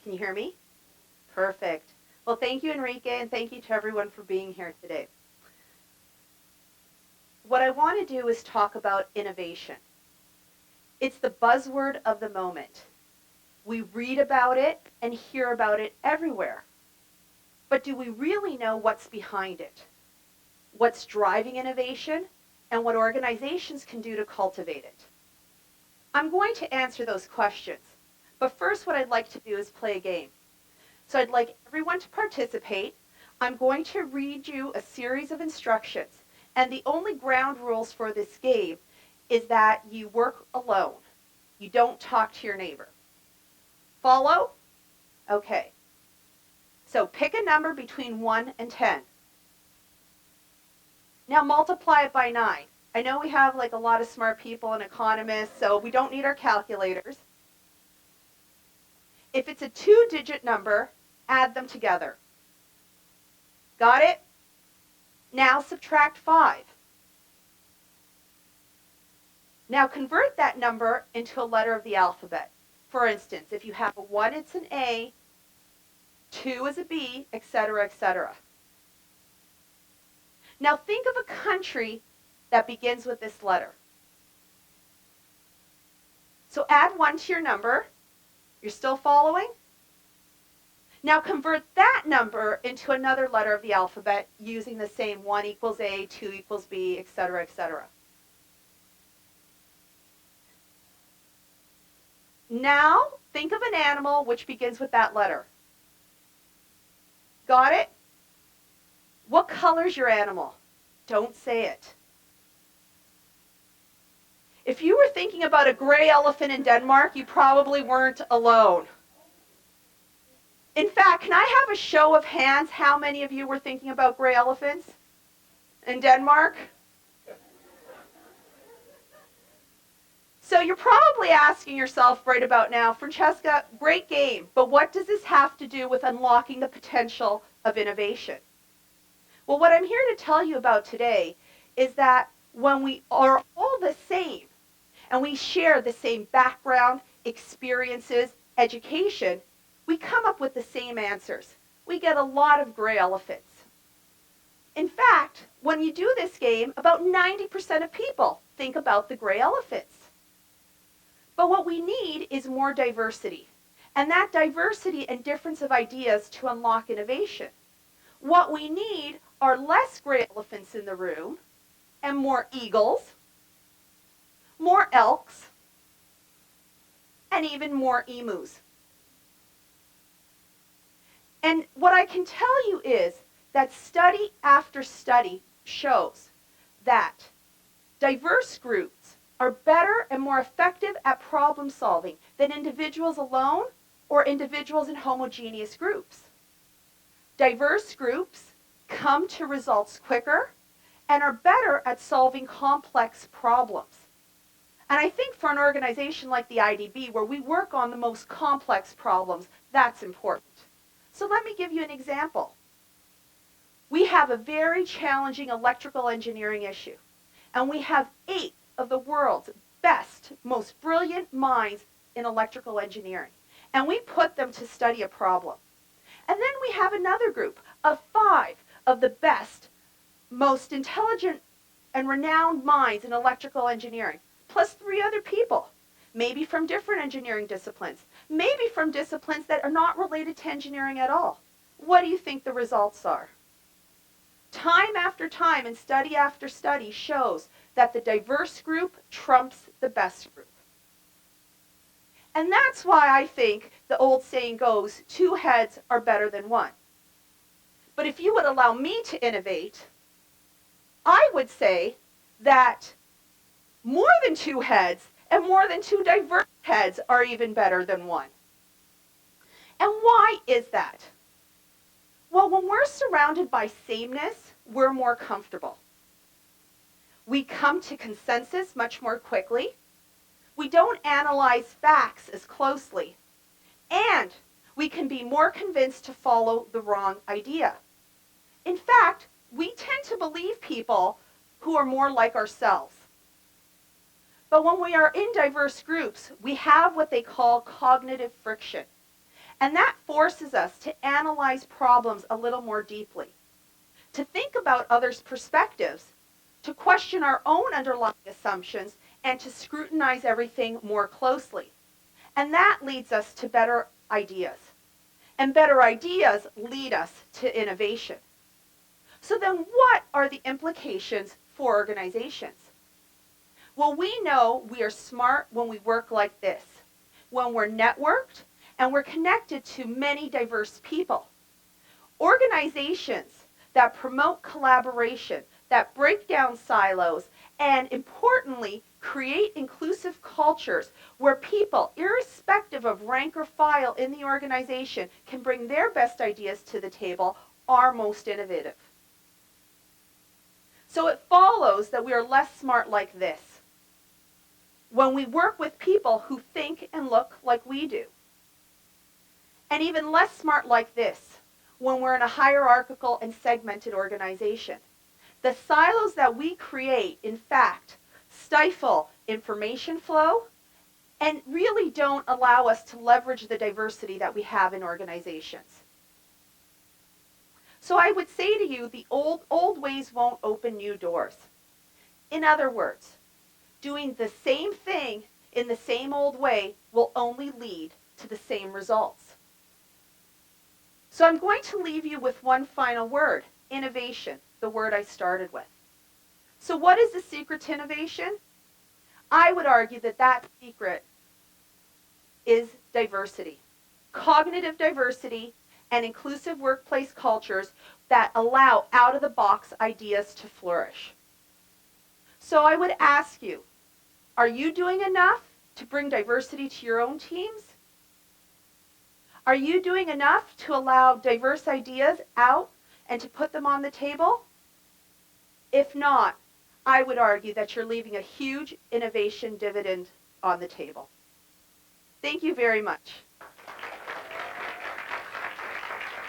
Can you hear me? Perfect. Well, thank you, Enrique, and thank you to everyone for being here today. What I want to do is talk about innovation. It's the buzzword of the moment. We read about it and hear about it everywhere. But do we really know what's behind it? What's driving innovation? And what organizations can do to cultivate it? I'm going to answer those questions. But first, what I'd like to do is play a game. So I'd like everyone to participate. I'm going to read you a series of instructions. And the only ground rules for this game is that you work alone. You don't talk to your neighbor. Follow? Okay. So pick a number between 1 and 10. Now multiply it by 9. I know we have like a lot of smart people and economists, so we don't need our calculators. If it's a 2-digit number, add them together. Got it? Now subtract 5. Now convert that number into a letter of the alphabet. For instance, if you have a 1, it's an A, 2 is a B, etc., etc. Now think of a country that begins with this letter. So add 1 to your number. You're still following? Now convert that number into another letter of the alphabet using the same 1 equals A, 2 equals B, etc., etc. Now think of an animal which begins with that letter. Got it? What color's your animal? Don't say it. If you were thinking about a gray elephant in Denmark, you probably weren't alone. In fact, can I have a show of hands how many of you were thinking about gray elephants in Denmark? So you're probably asking yourself right about now, Francesca, great game, but what does this have to do with unlocking the potential of innovation? Well, what I'm here to tell you about today is that when we are all the same and we share the same background, experiences, education, we come up with the same answers. We get a lot of gray elephants. In fact, when you do this game, about 90% of people think about the gray elephants. But what we need is more diversity, and that diversity and difference of ideas to unlock innovation. What we need are less gray elephants in the room and more eagles, more elks, and even more emus. And what I can tell you is that study after study shows that diverse groups are better and more effective at problem solving than individuals alone or individuals in homogeneous groups. Diverse groups come to results quicker and are better at solving complex problems. And I think for an organization like the IDB, where we work on the most complex problems, that's important. So let me give you an example. We have a very challenging electrical engineering issue, and we have 8 of the world's best, most brilliant minds in electrical engineering. And we put them to study a problem. And then we have another group of 5 of the best, most intelligent and renowned minds in electrical engineering, plus 3 other people, maybe from different engineering disciplines, maybe from disciplines that are not related to engineering at all. What do you think the results are? Time after time and study after study shows that the diverse group trumps the best group. And that's why I think the old saying goes, 2 heads are better than 1. But if you would allow me to innovate, I would say that more than 2 heads and more than 2 diverse heads are even better than 1. And why is that? Well, when we're surrounded by sameness, we're more comfortable. We come to consensus much more quickly. We don't analyze facts as closely. And we can be more convinced to follow the wrong idea. In fact, we tend to believe people who are more like ourselves. But when we are in diverse groups, we have what they call cognitive friction. And that forces us to analyze problems a little more deeply, to think about others' perspectives, to question our own underlying assumptions, and to scrutinize everything more closely. And that leads us to better ideas. And better ideas lead us to innovation. So then what are the implications for organizations? Well, we know we are smart when we work like this, when we're networked and we're connected to many diverse people. Organizations that promote collaboration, that break down silos, and importantly, create inclusive cultures where people, irrespective of rank or file in the organization, can bring their best ideas to the table, are most innovative. So it follows that we are less smart like this when we work with people who think and look like we do. And even less smart like this when we're in a hierarchical and segmented organization. The silos that we create, in fact, stifle information flow and really don't allow us to leverage the diversity that we have in organizations. So I would say to you, the old ways won't open new doors. In other words, doing the same thing in the same old way will only lead to the same results. So I'm going to leave you with one final word, innovation, the word I started with. So what is the secret to innovation? I would argue that that secret is diversity, cognitive diversity, and inclusive workplace cultures that allow out-of-the-box ideas to flourish. So I would ask you, are you doing enough to bring diversity to your own teams? Are you doing enough to allow diverse ideas out and to put them on the table? If not, I would argue that you're leaving a huge innovation dividend on the table. Thank you very much.